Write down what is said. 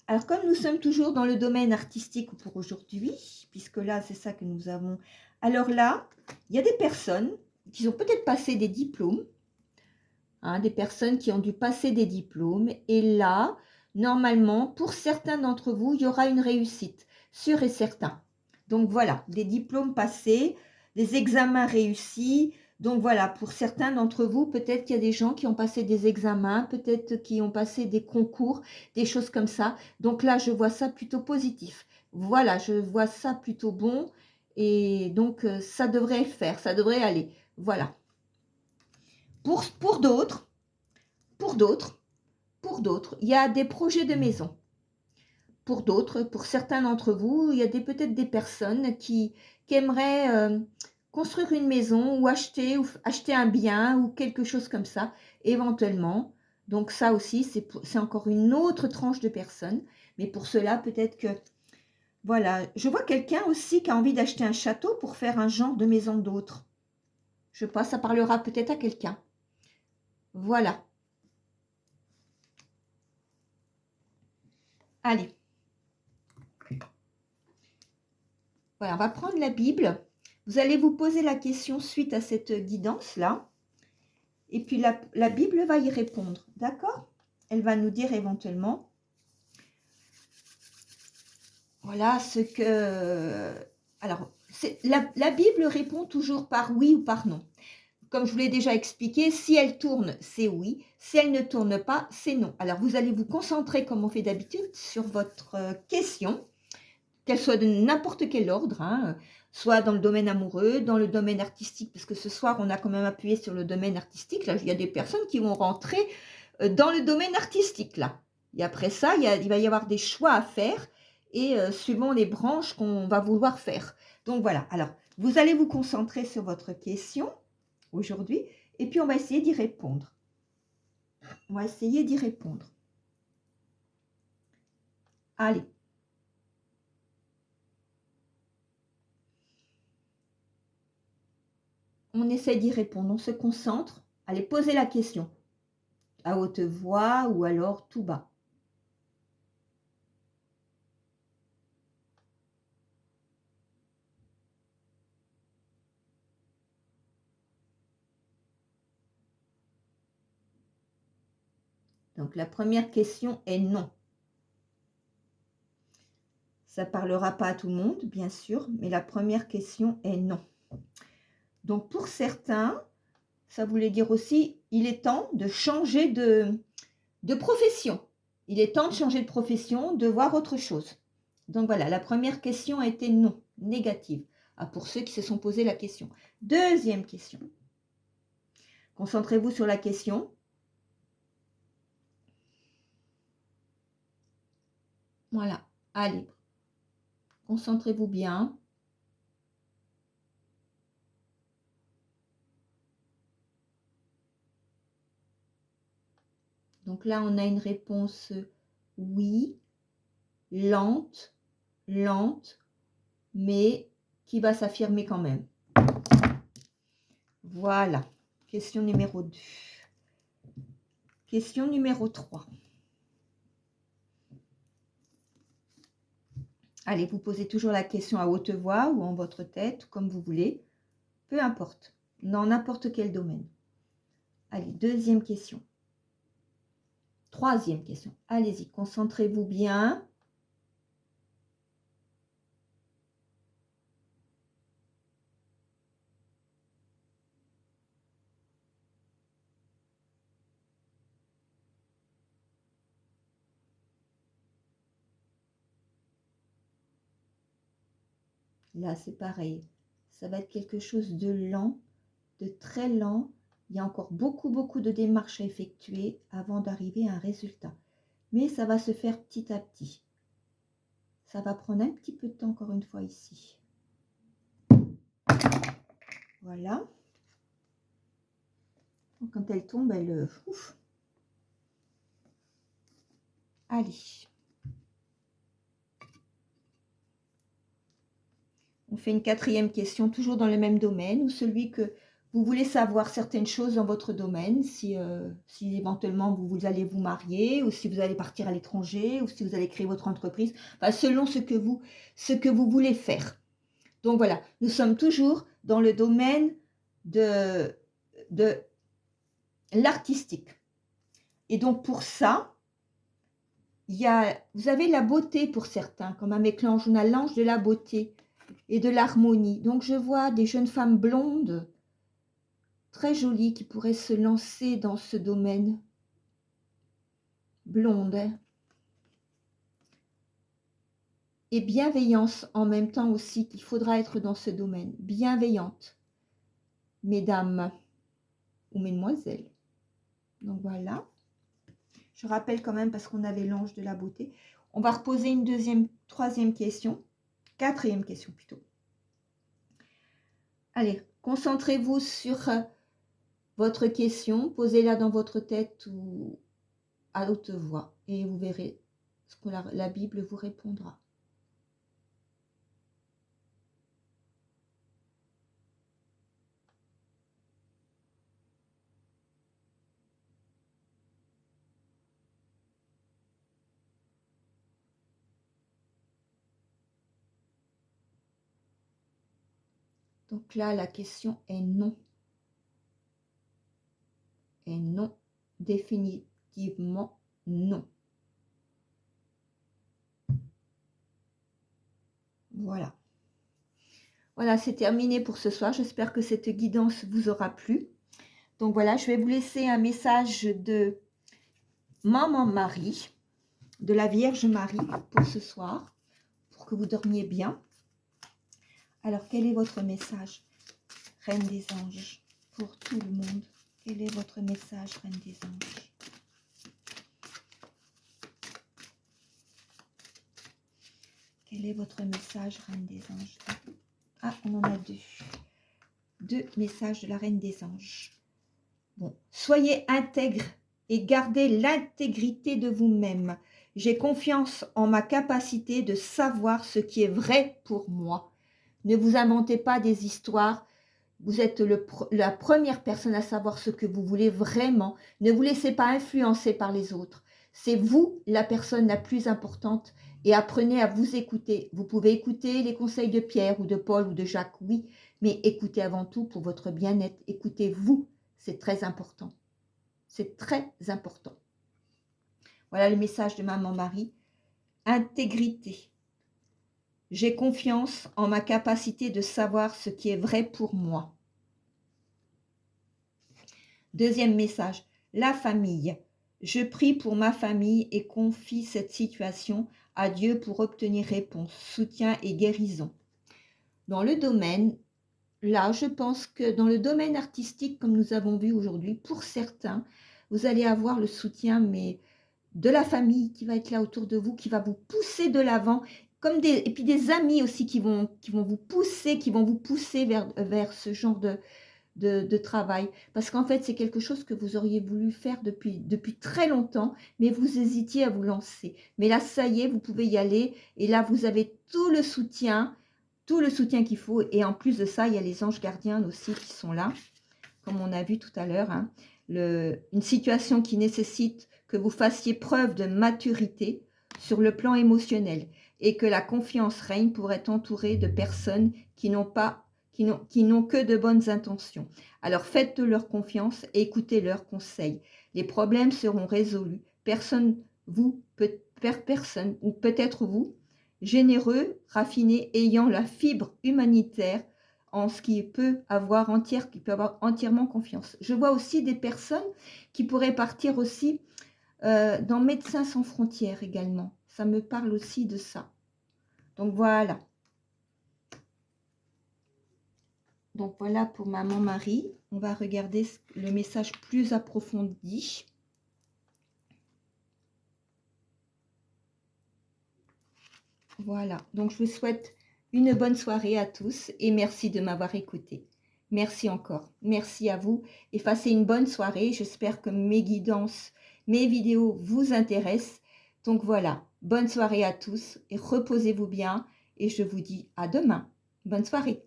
Alors, comme nous sommes toujours dans le domaine artistique pour aujourd'hui, puisque là, c'est ça que nous avons. Alors là, il y a des personnes qui ont peut-être passé des diplômes, hein, des personnes qui ont dû passer des diplômes. Et là, normalement, pour certains d'entre vous, il y aura une réussite, sûr et certain. Donc voilà, des diplômes passés, des examens réussis. Donc voilà, pour certains d'entre vous, peut-être qu'il y a des gens qui ont passé des examens, peut-être qui ont passé des concours, des choses comme ça. Donc là, je vois ça plutôt positif. Voilà, je vois ça plutôt bon. Et donc, ça devrait faire, ça devrait aller. Voilà. Pour d'autres, pour d'autres, pour d'autres, il y a des projets de maison. Pour d'autres, pour certains d'entre vous, il y a peut-être des personnes qui aimeraient construire une maison ou acheter un bien ou quelque chose comme ça, éventuellement. Donc ça aussi, c'est encore une autre tranche de personnes. Mais pour cela, peut-être que, voilà, je vois quelqu'un aussi qui a envie d'acheter un château pour faire un genre de maison d'autre. Je sais pas, ça parlera peut-être à quelqu'un. Voilà. Allez. Voilà, on va prendre la Bible. Vous allez vous poser la question suite à cette guidance-là. Et puis la Bible va y répondre. D'accord? Elle va nous dire éventuellement, voilà ce que... Alors, la Bible répond toujours par oui ou par non. Comme je vous l'ai déjà expliqué, si elle tourne, c'est oui. Si elle ne tourne pas, c'est non. Alors, vous allez vous concentrer, comme on fait d'habitude, sur votre question, qu'elle soit de n'importe quel ordre, hein, soit dans le domaine amoureux, dans le domaine artistique, parce que ce soir, on a quand même appuyé sur le domaine artistique. Là, il y a des personnes qui vont rentrer dans le domaine artistique, là. Et après ça, il va y avoir des choix à faire, et suivant les branches qu'on va vouloir faire. Donc voilà, alors, vous allez vous concentrer sur votre question, aujourd'hui, et puis on va essayer d'y répondre. On va essayer d'y répondre. Allez. On essaie d'y répondre, on se concentre. Allez, posez la question à haute voix ou alors tout bas. Donc la première question est non. Ça ne parlera pas à tout le monde, bien sûr, mais la première question est non. Donc pour certains, ça voulait dire aussi, il est temps de changer de profession. Il est temps de changer de profession, de voir autre chose. Donc voilà, la première question a été non, négative. Ah, pour ceux qui se sont posé la question. Deuxième question. Concentrez-vous sur la question. Voilà, allez, concentrez-vous bien. Donc là, on a une réponse oui, lente, lente, mais qui va s'affirmer quand même. Voilà, question numéro 2. Question numéro 3. Allez, vous posez toujours la question à haute voix ou en votre tête, comme vous voulez. Peu importe, dans n'importe quel domaine. Allez, deuxième question. Troisième question. Allez-y, concentrez-vous bien. Là, c'est pareil. Ça va être quelque chose de lent, de très lent. Il y a encore beaucoup de démarches à effectuer avant d'arriver à un résultat. Mais ça va se faire petit à petit. Ça va prendre un petit peu de temps encore une fois ici. Voilà. Quand elle tombe, elle... Ouf. Allez. On fait une quatrième question, toujours dans le même domaine, ou celui que Vous voulez savoir certaines choses dans votre domaine, si éventuellement vous allez vous marier, ou si vous allez partir à l'étranger, ou si vous allez créer votre entreprise, enfin, selon ce que vous voulez faire. Donc voilà, nous sommes toujours dans le domaine de l'artistique. Et donc pour ça, vous avez la beauté pour certains, comme avec l'ange, on a l'ange de la beauté et de l'harmonie. Donc je vois des jeunes femmes blondes, très jolies, qui pourraient se lancer dans ce domaine. Blonde, hein. Et bienveillance en même temps aussi, qu'il faudra être dans ce domaine. Bienveillante, mesdames ou mesdemoiselles. Donc voilà. Je rappelle quand même parce qu'on avait l'ange de la beauté. On va reposer une troisième question. Quatrième question plutôt. Allez, concentrez-vous sur votre question. Posez-la dans votre tête ou à haute voix. Et vous verrez ce que la Bible vous répondra. Donc là, la question est non. Et non, définitivement non. Voilà. Voilà, c'est terminé pour ce soir. J'espère que cette guidance vous aura plu. Donc voilà, je vais vous laisser un message de Maman Marie, de la Vierge Marie pour ce soir, pour que vous dormiez bien. Alors, quel est votre message, Reine des Anges, pour tout le monde? Quel est votre message, Reine des Anges? Quel est votre message, Reine des Anges? Ah, on en a deux. Deux messages de la Reine des Anges. Bon, soyez intègre et gardez l'intégrité de vous-même. J'ai confiance en ma capacité de savoir ce qui est vrai pour moi. Ne vous inventez pas des histoires. Vous êtes la première personne à savoir ce que vous voulez vraiment. Ne vous laissez pas influencer par les autres. C'est vous la personne la plus importante et apprenez à vous écouter. Vous pouvez écouter les conseils de Pierre ou de Paul ou de Jacques, oui, mais écoutez avant tout pour votre bien-être. Écoutez-vous, c'est très important. C'est très important. Voilà le message de Maman Marie. Intégrité. J'ai confiance en ma capacité de savoir ce qui est vrai pour moi. Deuxième message, la famille. Je prie pour ma famille et confie cette situation à Dieu pour obtenir réponse, soutien et guérison. Dans le domaine, là, je pense que dans le domaine artistique, comme nous avons vu aujourd'hui, pour certains, vous allez avoir le soutien, mais de la famille qui va être là autour de vous, qui va vous pousser de l'avant, et puis des amis aussi qui vont vous pousser vers ce genre de travail. Parce qu'en fait, c'est quelque chose que vous auriez voulu faire depuis très longtemps, mais vous hésitiez à vous lancer. Mais là, ça y est, vous pouvez y aller. Et là, vous avez tout le soutien qu'il faut. Et en plus de ça, il y a les anges gardiens aussi qui sont là, comme on a vu tout à l'heure. Hein. Une situation qui nécessite que vous fassiez preuve de maturité sur le plan émotionnel et que la confiance règne pour être entouré de personnes qui n'ont que de bonnes intentions. Alors faites de leur confiance et écoutez leurs conseils. Les problèmes seront résolus. Personne, ou peut-être vous, généreux, raffiné, ayant la fibre humanitaire en ce qui peut avoir entièrement confiance. Je vois aussi des personnes qui pourraient partir aussi dans Médecins sans frontières également. Ça me parle aussi de ça. Donc voilà. Donc voilà pour Maman Marie. On va regarder le message plus approfondi. Voilà. Donc je vous souhaite une bonne soirée à tous et merci de m'avoir écouté. Merci encore. Merci à vous et passez une bonne soirée. J'espère que mes guidances, mes vidéos vous intéressent. Donc voilà. Bonne soirée à tous et reposez-vous bien et je vous dis à demain. Bonne soirée.